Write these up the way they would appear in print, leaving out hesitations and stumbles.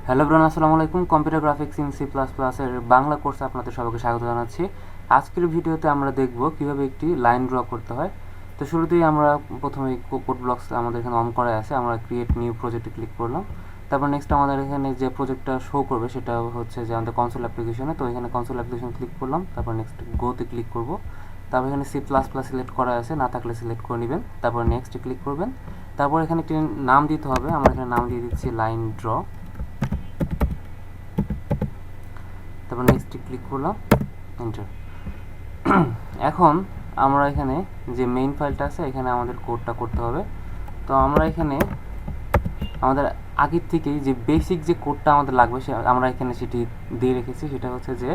Hello everyone, আসসালামু আলাইকুম। Computer graphics in C plus প্লাসের বাংলা কোর্সে আপনাদের সবাইকে স্বাগত জানাচ্ছি। আজকের ভিডিওতে আমরা দেখব কিভাবে একটি লাইন ড্র করতে হয়। তো শুরুতেই আমরা প্রথমে কোড ব্লকস আমাদের এখানে অন করা আছে, আমরা ক্রিয়েট নিউ প্রজেক্টে ক্লিক করলাম। তারপর নেক্সট আমাদের এখানে যে প্রজেক্টটা শো করবে সেটা হচ্ছে যে আমাদের কনসোল অ্যাপ্লিকেশনে। তো এখানে কনসোল অ্যাপ্লিকেশন ক্লিক করলাম, তারপর নেক্সট গোতে ক্লিক করব। তারপর এখানে সি প্লাস প্লাস সিলেক্ট করা আছে, না থাকলে সিলেক্ট করে নেবেন। তারপর নেক্সট ক্লিক করবেন। তারপর এখানে একটি নাম দিতে হবে, আমরা এখানে নাম দিয়ে দিচ্ছি লাইন ড্র। তারপর নেক্সট ক্লিক করলাম, এন্টার। এখন আমরা এখানে যে মেইন ফাইলটা আছে এখানে আমাদের কোডটা করতে হবে। তো আমরা এখানে আমাদের আগের থেকেই যে বেসিক যে কোডটা আমাদের লাগবে আমরা এখানে সেটি দিয়ে রেখেছি। সেটা হচ্ছে যে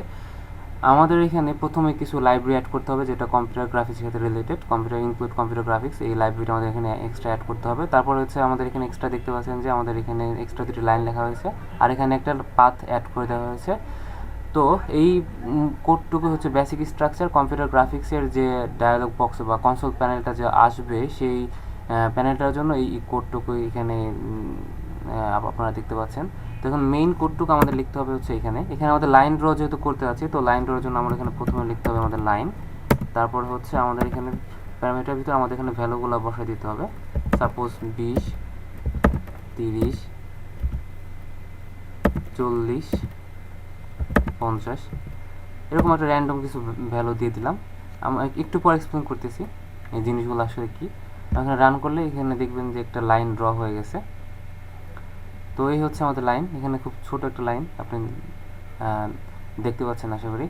আমাদের এখানে প্রথমে কিছু লাইব্রেরি অ্যাড করতে হবে যেটা কম্পিউটার গ্রাফিক্সের সাথে related. Computer include computer graphics, এই লাইব্রেরিটা আমাদের এখানে এক্সট্রা অ্যাড করতে হবে। তারপর হচ্ছে আমাদের এখানে এক্সট্রা দেখতে পাচ্ছেন যে আমাদের এখানে এক্সট্রা দুটি লাইন লেখা হয়েছে, আর এখানে একটা পাথ অ্যাড করে দেওয়া হয়েছে। তো এই কোডটুকু হচ্ছে বেসিক স্ট্রাকচার। কম্পিউটার গ্রাফিক্সের যে ডায়ালগ বক্স বা কনসোল প্যানেলটা যে আসবে সেই প্যানেলটার জন্য এই কোডটুকু এখানে আপনারা দেখতে পাচ্ছেন। তো এখন মেইন কোডটুকু আমাদের লিখতে হবে হচ্ছে এখানে আমাদের লাইন ড্র যেহেতু করতে আছে, তো লাইন ড্রর জন্য আমরা এখানে প্রথমে লিখতে হবে আমাদের লাইন। তারপর হচ্ছে আমাদের এখানে প্যারামিটার ভিতরে আমাদের এখানে ভ্যালুগুলো বসাই দিতে হবে। সাপোজ 20, 30, 40, 50 এরকম একটা র্যান্ডম কিছু ভ্যালু দিয়ে দিলাম। আমরা একটু পর এক্সপ্লেন করতেছি এই জিনিসগুলো আসলে কি। এখানে রান করলে এখানে দেখবেন যে একটা লাইন ড্র হয়ে গেছে। তো এই হচ্ছে আমাদের লাইন, এখানে খুব ছোট একটা লাইন আপনি দেখতে পাচ্ছেন আশা করি।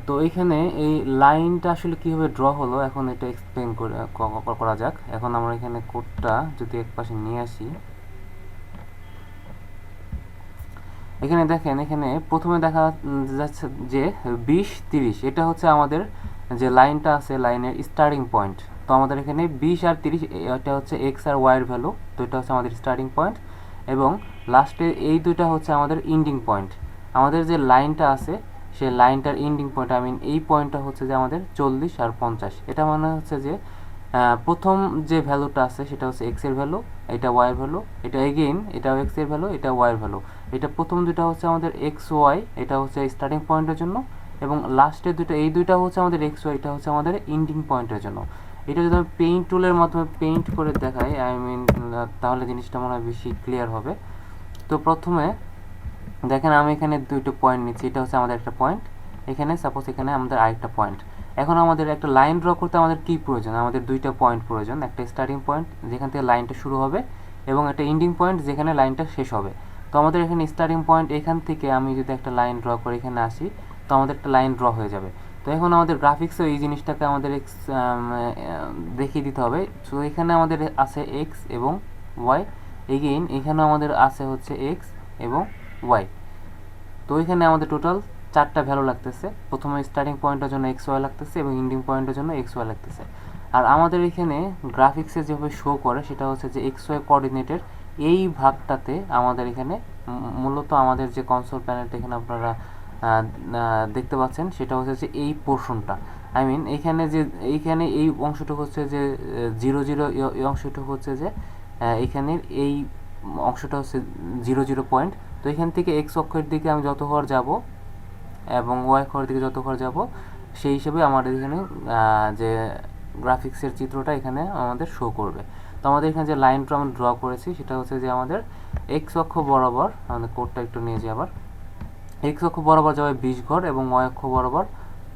তো এইখানে এই লাইনটা আসলে কীভাবে ড্র হলো এখন এটা এক্সপ্লেন করা যাক। এখন আমরা এখানে কোডটা যদি একপাশে নিয়ে আসি, এখানে দেখেন এখানে প্রথমে দেখা যাচ্ছে যে 20, 30 এটা হচ্ছে আমাদের যে লাইনটা আছে লাইনের স্টার্টিং পয়েন্ট। তো আমাদের এখানে 20 আর 30 এটা হচ্ছে এক্স আর ওয়াই এর ভ্যালু, তো এটা হচ্ছে আমাদের স্টার্টিং পয়েন্ট, এবং লাস্টে এই দুইটা হচ্ছে আমাদের এন্ডিং পয়েন্ট। আমাদের যে লাইনটা আছে সেই লাইনটার এন্ডিং পয়েন্ট, আই মিন এই পয়েন্টটা হচ্ছে যে আমাদের 40 আর 50। এটা মানে হচ্ছে যে প্রথম যে ভ্যালুটা আছে সেটা হচ্ছে এক্স এর ভ্যালু, এটা ওয়াই এর ভ্যালু, এটা এগেইন এটাও এক্স এর ভ্যালু, এটা ওয়াই এর ভ্যালু। এটা প্রথম দুটো হচ্ছে আমাদের এক্স ওয়াই, এটা হচ্ছে স্টার্টিং পয়েন্টের জন্য, এবং লাস্টের দুটো এই দুইটা হচ্ছে আমাদের এক্স ওয়াই, এটা হচ্ছে আমাদের এন্ডিং পয়েন্টের জন্য। এটা যদি আমি পেইন্ট টুলের মাধ্যমে পেইন্ট করে দেখাই, আই মিন তাহলে জিনিসটা মনে হয় বেশি ক্লিয়ার হবে। তো প্রথমে দেখেন আমি এখানে দুটো পয়েন্ট নিচ্ছি, এটা হচ্ছে আমাদের একটা পয়েন্ট, এখানে সাপোজ এখানে আমাদের আরেকটা পয়েন্ট। এখন আমাদের একটা লাইন ড্র করতে আমাদের কি প্রয়োজন, আমাদের দুইটা পয়েন্ট প্রয়োজন, একটা স্টার্টিং পয়েন্ট যেখান থেকে লাইনটা শুরু হবে এবং একটা এন্ডিং পয়েন্ট যেখানে লাইনটা শেষ হবে। তো আমাদের এখানে স্টার্টিং পয়েন্ট এখান থেকে আমি যদি একটা লাইন ড্র করে এখানে আসি, তো আমাদের একটা লাইন ড্র হয়ে যাবে। তো এখন আমাদের গ্রাফিক্সে এই জিনিসটাকে আমাদের দেখিয়ে দিতে হবে। সো এখানে আমাদের আছে এক্স এবং ওয়াই, এগেইন এখানেও আমাদের আছে হচ্ছে এক্স এবং ওয়াই। তো এখানে আমাদের টোটাল 4টা ভ্যালু লাগতেছে। প্রথমে স্টার্টিং পয়েন্টের জন্য এক্স ওয়াই লাগতেছে এবং এন্ডিং পয়েন্টের জন্য এক্স ওয়াই লাগতেছে। আর আমাদের এখানে গ্রাফিক্সে যেভাবে শো করে সেটা হচ্ছে যে এক্স ওয়াই কোঅর্ডিনেটের এই ভাগটাতে আমাদের এখানে মূলত আমাদের যে কনসোল প্যানেলটা এখানে আপনারা দেখতে পাচ্ছেন সেটা হচ্ছে যে এই পোর্শনটা, আই মিন এইখানে যে এইখানে এই অংশটুকু হচ্ছে যে 0, 0 এই অংশটুকু হচ্ছে যে এইখানের এই অংশটা হচ্ছে 0, 0 পয়েন্ট। তো এখান থেকে এক্স অক্ষের দিকে আমি যত ঘর যাব এবং ওয়াই অক্ষের দিকে যত ঘর যাব সেই হিসেবে আমাদের এখানে যে গ্রাফিক্সের চিত্রটা এখানে আমাদের শো করবে। তো আমাদের এখানে যে লাইনটা আমরা ড্র করেছি সেটা হচ্ছে যে আমাদের এক্স অক্ষ বরাবর, আমাদের কোডটা একটু নিয়ে যাই আবার, এক্স অক্ষ বরাবর যাবে 20 ঘর এবং ওয়াই অক্ষ বরাবর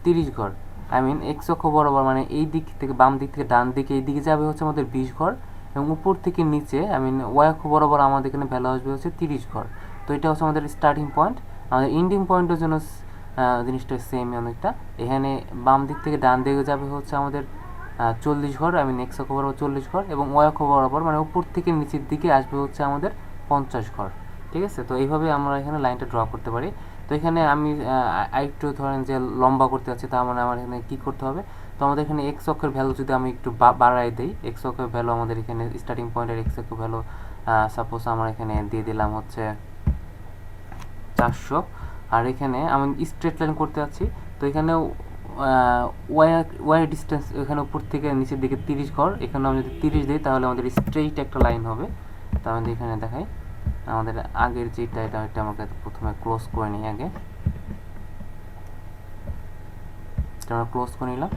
30 ঘর। আই মিন এক্স অক্ষ বরাবর মানে এই দিক থেকে বাম দিক থেকে ডান দিকে এই দিকে যাবে হচ্ছে আমাদের 20 ঘর, এবং উপর থেকে নিচে আই মিন ওয়াই অক্ষ বরাবর আমাদের এখানে ভ্যালু আসবে হচ্ছে 30 ঘর। তো এটা হচ্ছে আমাদের স্টার্টিং পয়েন্ট। আমাদের এন্ডিং পয়েন্টের জন্য জিনিসটা সেমই অনেকটা, এখানে বাম দিক থেকে ডান দিকে যাবে হচ্ছে আমাদের 40 ঘর, আই মিন এক্স অক্ষ বরাবর 40 ঘর, এবং ওয়াই অক্ষ বরাবর মানে উপর থেকে নিচের দিকে আসবে হচ্ছে আমাদের 50 ঘর। ঠিক আছে, তো এইভাবে আমরা এখানে লাইনটা ড্র করতে পারি। তো এখানে আমি আরেকটু ধরেন যে লম্বা করতে যাচ্ছি, তার মানে আমার এখানে কী করতে হবে, তো আমাদের এখানে এক্স অক্ষের ভ্যালু যদি আমি একটু বাড়াই দিই, এক্স অক্ষের ভ্যালু আমাদের এখানে স্টার্টিং পয়েন্টের এক্স অক্ষের ভ্যালু সাপোজ আমরা এখানে দিয়ে দিলাম হচ্ছে 400, আর এখানে আমি স্ট্রেট লাইন করতে যাচ্ছি। তো এখানে ওয়াই ডিস্টেন্স এখানে উপর থেকে নিচের দিকে 30 ঘর, এখানে আমি যদি 30 দিই তাহলে আমাদের স্ট্রেইট একটা লাইন হবে। তো আমাদের এখানে দেখাই আমাদের আগের যেটা এটা আমাকে প্রথমে ক্লোজ করে নিই আগে, এটা আমরা ক্লোজ করে নিলাম।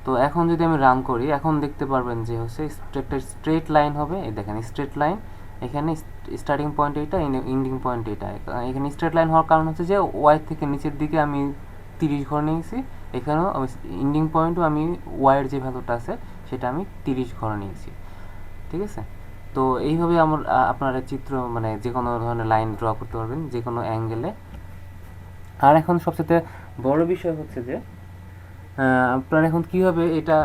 তো এখন যদি আমি রান করি, এখন দেখতে পারবেন যে হচ্ছে একটা স্ট্রেট লাইন হবে। এই দেখেন স্ট্রেট লাইন, এখানে স্টার্টিং পয়েন্ট এটা, এন্ডিং পয়েন্ট এটা। এখানে স্ট্রেট লাইন হওয়ার কারণ হচ্ছে যে ওয়াই থেকে নিচের দিকে আমি 30 ঘর নিয়েছি, এখানেও এন্ডিং পয়েন্টও আমি ওয়াইয়ের যে ভ্যালুটা আছে সেটা আমি 30 ঘর নিয়েছি, ঠিক আছে। তো এইভাবে আপনারা চিত্র মানে যে কোনো ধরনের লাইন ড্র করতে পারবেন যে কোনো অ্যাঙ্গেলে। আর এখন সবচেয়ে বড় বিষয় হচ্ছে যে আপনারা এখন কীভাবে এটা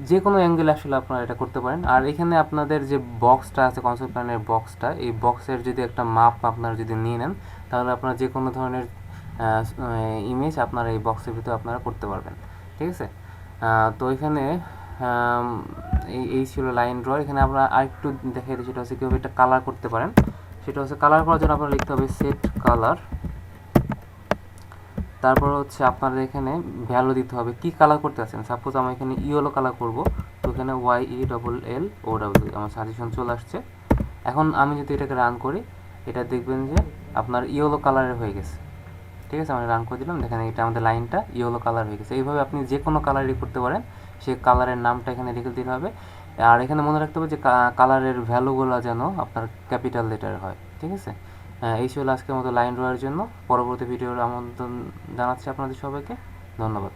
যে কোনো অ্যাঙ্গেলে আসলে আপনারা এটা করতে পারেন। আর এখানে আপনাদের যে বক্সটা আছে, কনসেপ্ট প্ল্যানের বক্সটা, এই বক্সের যদি একটা মাপ আপনারা যদি নিয়ে নেন, তাহলে আপনারা যে কোনো ধরনের ইমেজ আপনারা এই বক্সের ভিতরে আপনারা করতে পারবেন, ঠিক আছে। তো এখানে এই ছিল লাইন ড্র। এখানে আমরা আরেকটু দেখে দিই, সেটা হচ্ছে কীভাবে এটা কালার করতে পারেন। সেটা হচ্ছে কালার করার জন্য আপনারা লিখতে হবে সেট কালার, তারপর হচ্ছে আপনাদের এখানে ভ্যালু দিতে হবে কি কালার করতে আছেন। সাপোজ আমি এখানে ইয়েলো কালার করব, তো এখানে YELLOW আমার সাজেশন চলে আসছে। এখন আমি যদি এটাকে রান করি, এটা দেখবেন যে আপনার ইয়েলো কালারের হয়ে গেছে, ঠিক আছে। আমি রান করে দিলাম, দেখেন এটা আমাদের লাইনটা ইয়েলো কালার হয়ে গেছে। এইভাবে আপনি যে কোনো কালারই করতে পারেন, সেই কালারের নামটা এখানে লিখে দিতে হবে। আর এখানে মনে রাখতে হবে যে কালারের ভ্যালুগুলো যেন আপনার ক্যাপিটাল লেটার হয়, ঠিক আছে। এই ছিল আজকের মতো লাইন ড্রয়ের জন্য। পরবর্তী ভিডিওর আমন্ত্রণ জানাচ্ছি আপনাদের সবাইকে। ধন্যবাদ।